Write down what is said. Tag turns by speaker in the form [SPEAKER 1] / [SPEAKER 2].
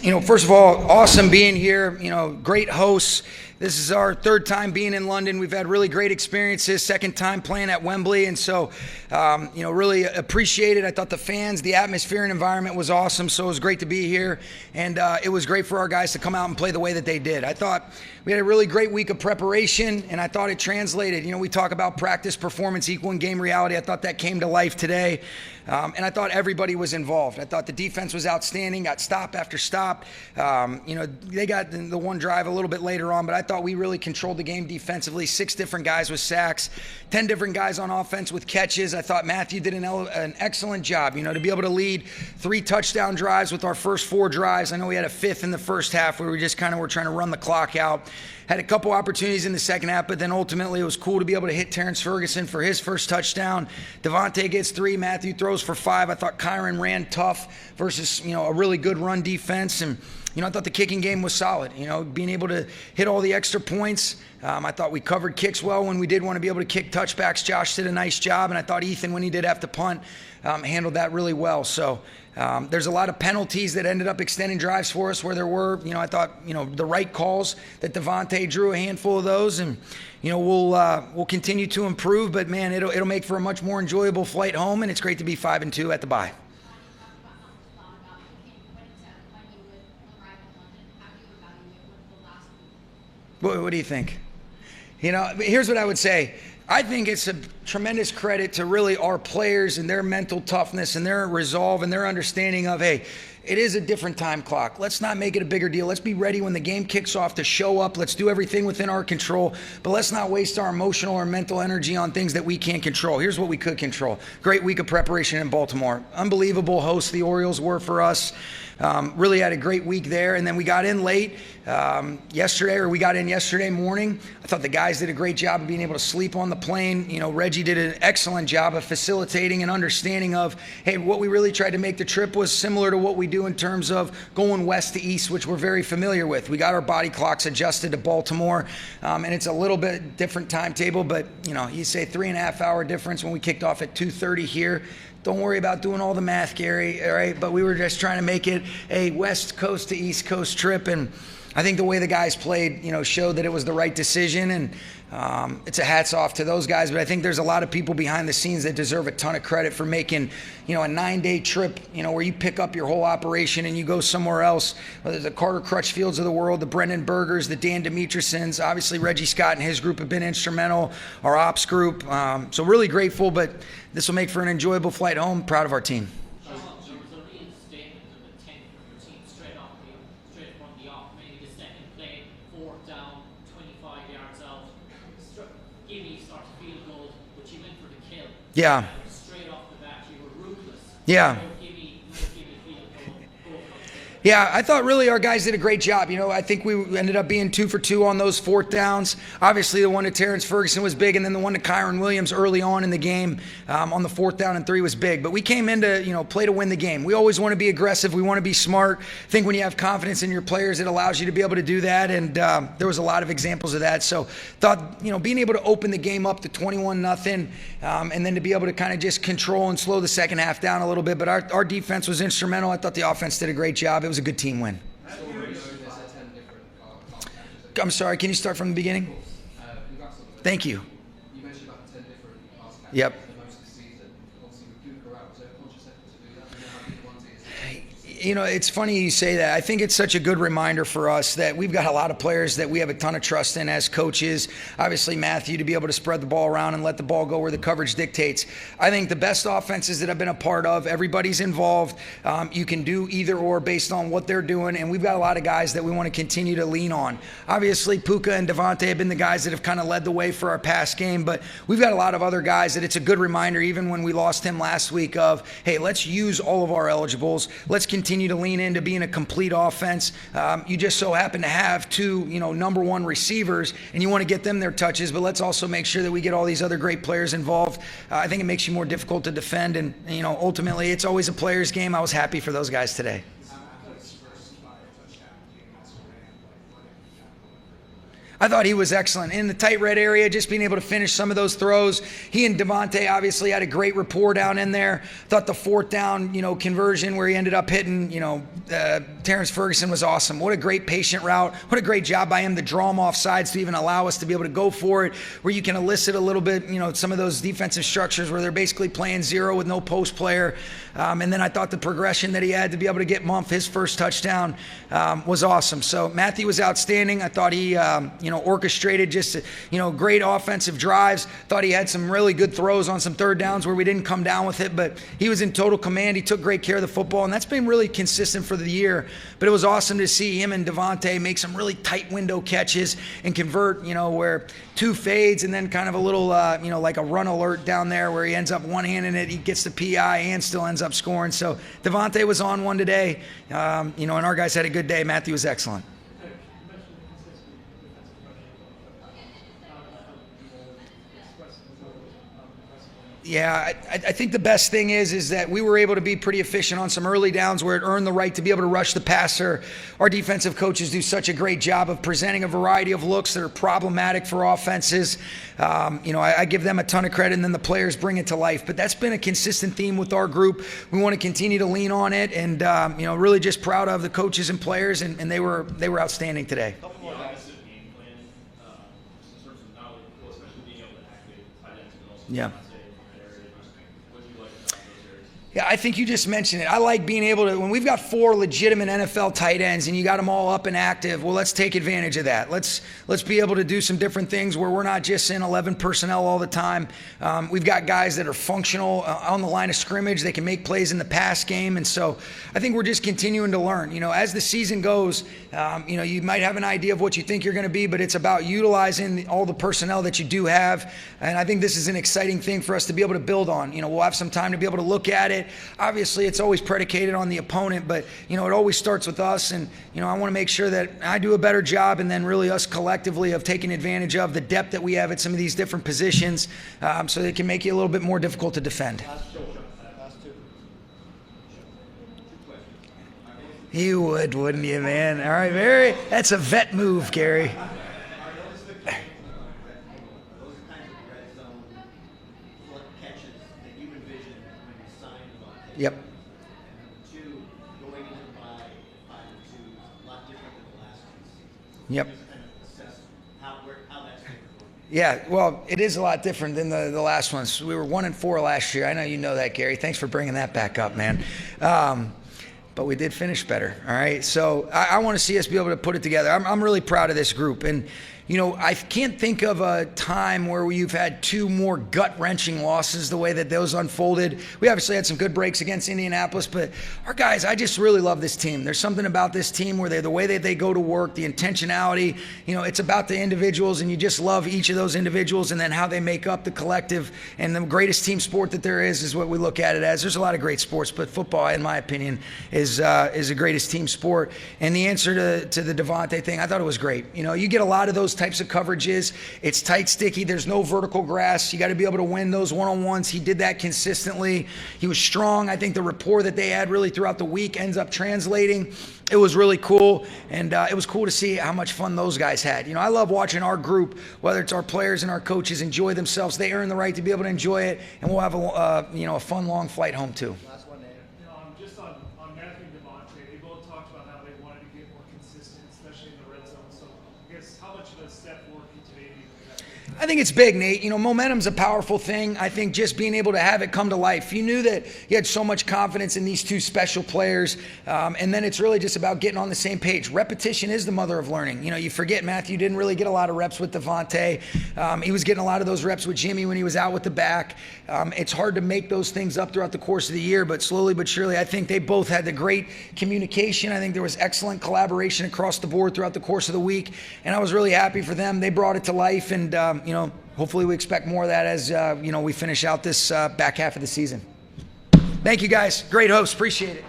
[SPEAKER 1] First of all, awesome being here. Great hosts. This is our third time being in London. We've had really great experiences, second time playing at Wembley, and so, really appreciate it. I thought the fans, the atmosphere and environment was awesome, so it was great to be here, and it was great for our guys to come out and play the way that they did. I thought we had a really great week of preparation, and I thought it translated. We talk about practice performance equaling game reality. I thought that came to life today, and I thought everybody was involved. I thought the defense was outstanding, got stop after stop. They got the one drive a little bit later on, but I thought we really controlled the game defensively. 6 different guys with sacks, 10 different guys on offense with catches. I thought Matthew did an excellent job, to be able to lead 3 touchdown drives with our first 4 drives. I know we had a 5th in the first half where we just kind of were trying to run the clock out. Had a couple opportunities in the second half, but then ultimately it was cool to be able to hit Terrence Ferguson for his first touchdown. Devontae gets 3, Matthew throws for 5. I thought Kyron ran tough versus, a really good run defense. And I thought the kicking game was solid, being able to hit all the extra points. I thought we covered kicks well when we did want to be able to kick touchbacks. Josh did a nice job, and I thought Ethan, when he did have to punt, handled that really well. So there's a lot of penalties that ended up extending drives for us where there were, I thought, the right calls that Devontae drew a handful of those, and, we'll continue to improve, but man, it'll make for a much more enjoyable flight home, and it's great to be 5-2 at the bye. What do you think? Here's what I would say. I think it's a tremendous credit to really our players and their mental toughness and their resolve and their understanding of, hey, it is a different time clock. Let's not make it a bigger deal. Let's be ready when the game kicks off to show up. Let's do everything within our control, but let's not waste our emotional or mental energy on things that we can't control. Here's what we could control. Great week of preparation in Baltimore. Unbelievable host the Orioles were for us. Really had a great week there, and then we got in late yesterday morning. I thought the guys did a great job of being able to sleep on the plane. Reggie did an excellent job of facilitating and understanding of, hey, what we really tried to make the trip was similar to what we do in terms of going west to east, which we're very familiar with. We got our body clocks adjusted to Baltimore, and it's a little bit different timetable, but you say 3.5 hour difference when we kicked off at 2:30 here. Don't worry about doing all the math, Gary, all right? But we were just trying to make it a West Coast to East Coast trip, and I think the way the guys played, showed that it was the right decision, and it's a hats off to those guys. But I think there's a lot of people behind the scenes that deserve a ton of credit for making, a 9-day trip, where you pick up your whole operation and you go somewhere else. Whether the Carter Crutchfields of the world, the Brendan Bergers, the Dan Demetriusons, obviously Reggie Scott and his group have been instrumental, our ops group. So really grateful, but this will make for an enjoyable flight home. Proud of our team. Yeah. Straight off the bat, you were ruthless. Yeah. Yeah, I thought really our guys did a great job. I think we ended up being 2 for 2 on those 4th downs. Obviously, the one to Terrence Ferguson was big, and then the one to Kyron Williams early on in the game on the 4th down and 3 was big. But we came in to, play to win the game. We always want to be aggressive. We want to be smart. I think when you have confidence in your players, it allows you to be able to do that, and there was a lot of examples of that. So thought, being able to open the game up to 21-0, and then to be able to kind of just control and slow the second half down a little bit. But our defense was instrumental. I thought the offense did a great job. It was a good team win. I'm sorry, can you start from the beginning? Thank you. You mentioned about 10 different pass catches. Yep. The most this season. Obviously with Cooper out, was there a conscious effort to do that? It's funny you say that. I think it's such a good reminder for us that we've got a lot of players that we have a ton of trust in as coaches. Obviously, Matthew, to be able to spread the ball around and let the ball go where the coverage dictates. I think the best offenses that I've been a part of, everybody's involved. You can do either or based on what they're doing, and we've got a lot of guys that we want to continue to lean on. Obviously, Puka and Devontae have been the guys that have kind of led the way for our pass game, but we've got a lot of other guys that it's a good reminder, even when we lost him last week, of, hey, let's use all of our eligibles. Let's continue to lean into being a complete offense. You just so happen to have 2, number 1 receivers, and you want to get them their touches, but let's also make sure that we get all these other great players involved. I think it makes you more difficult to defend, and, ultimately it's always a player's game. I was happy for those guys today. I thought he was excellent. In the tight red area, just being able to finish some of those throws. He and Devontae obviously had a great rapport down in there. Thought the fourth down, conversion where he ended up hitting, Terrence Ferguson was awesome. What a great patient route. What a great job by him to draw him off sides to even allow us to be able to go for it, where you can elicit a little bit, some of those defensive structures where they're basically playing zero with no post player. And then I thought the progression that he had to be able to get Mumph his first touchdown was awesome. So Matthew was outstanding. I thought he, orchestrated just, great offensive drives. Thought he had some really good throws on some third downs where we didn't come down with it, but he was in total command. He took great care of the football, and that's been really consistent for the year. But it was awesome to see him and Devontae make some really tight window catches and convert, where two fades and then kind of a little, like a run alert down there where he ends up one-handing it. He gets the PI and still ends up scoring. So Devontae was on one today, and our guys had a good day. Matthew was excellent. Yeah, I think the best thing is that we were able to be pretty efficient on some early downs where it earned the right to be able to rush the passer. Our defensive coaches do such a great job of presenting a variety of looks that are problematic for offenses. I give them a ton of credit, and then the players bring it to life. But that's been a consistent theme with our group. We want to continue to lean on it, and really just proud of the coaches and players, and they were outstanding today. Yeah. Yeah, I think you just mentioned it. I like being able to, when we've got 4 legitimate NFL tight ends and you got them all up and active, well, let's take advantage of that. Let's be able to do some different things where we're not just in 11 personnel all the time. We've got guys that are functional on the line of scrimmage. They can make plays in the pass game. And so I think we're just continuing to learn. As the season goes, you might have an idea of what you think you're going to be, but it's about utilizing all the personnel that you do have. And I think this is an exciting thing for us to be able to build on. We'll have some time to be able to look at it. Obviously, it's always predicated on the opponent, but, it always starts with us. And, I want to make sure that I do a better job, and then really us collectively of taking advantage of the depth that we have at some of these different positions, so they can make you a little bit more difficult to defend. You would, wouldn't you, man? All right, that's a vet move, Gary. Yep. Yep. Yeah, well, it is a lot different than the last ones. We were 1-4 last year. I know you know that, Gary. Thanks for bringing that back up, man. But we did finish better, all right? So I want to see us be able to put it together. I'm really proud of this group. And, I can't think of a time where you've had 2 more gut-wrenching losses the way that those unfolded. We obviously had some good breaks against Indianapolis, but our guys, I just really love this team. There's something about this team where the way that they go to work, the intentionality, it's about the individuals, and you just love each of those individuals and then how they make up the collective. And the greatest team sport that there is what we look at it as. There's a lot of great sports, but football, in my opinion, is the greatest team sport. And the answer to the Devontae thing, I thought it was great. You get a lot of those types of coverages. It's tight, sticky. There's no vertical grass. You got to be able to win those one-on-ones. He did that consistently. He was strong. I think the rapport that they had really throughout the week ends up translating. It was really cool, and it was cool to see how much fun those guys had. I love watching our group, whether it's our players and our coaches, enjoy themselves. They earn the right to be able to enjoy it, and we'll have a fun, long flight home too.
[SPEAKER 2] Just on Matthew and Devontae, they both talked about how they wanted to get more consistent, especially in the red zone. So I guess how much of a step forward today do you think that?
[SPEAKER 1] I think it's big, Nate. Momentum's a powerful thing. I think just being able to have it come to life. You knew that you had so much confidence in these 2 special players, and then it's really just about getting on the same page. Repetition is the mother of learning. You forget Matthew didn't really get a lot of reps with Devontae. He was getting a lot of those reps with Jimmy when he was out with the back. It's hard to make those things up throughout the course of the year, but slowly but surely, I think they both had the great communication. I think there was excellent collaboration across the board throughout the course of the week, and I was really happy for them. They brought it to life, and hopefully we expect more of that as we finish out this back half of the season. Thank you, guys. Great host. Appreciate it.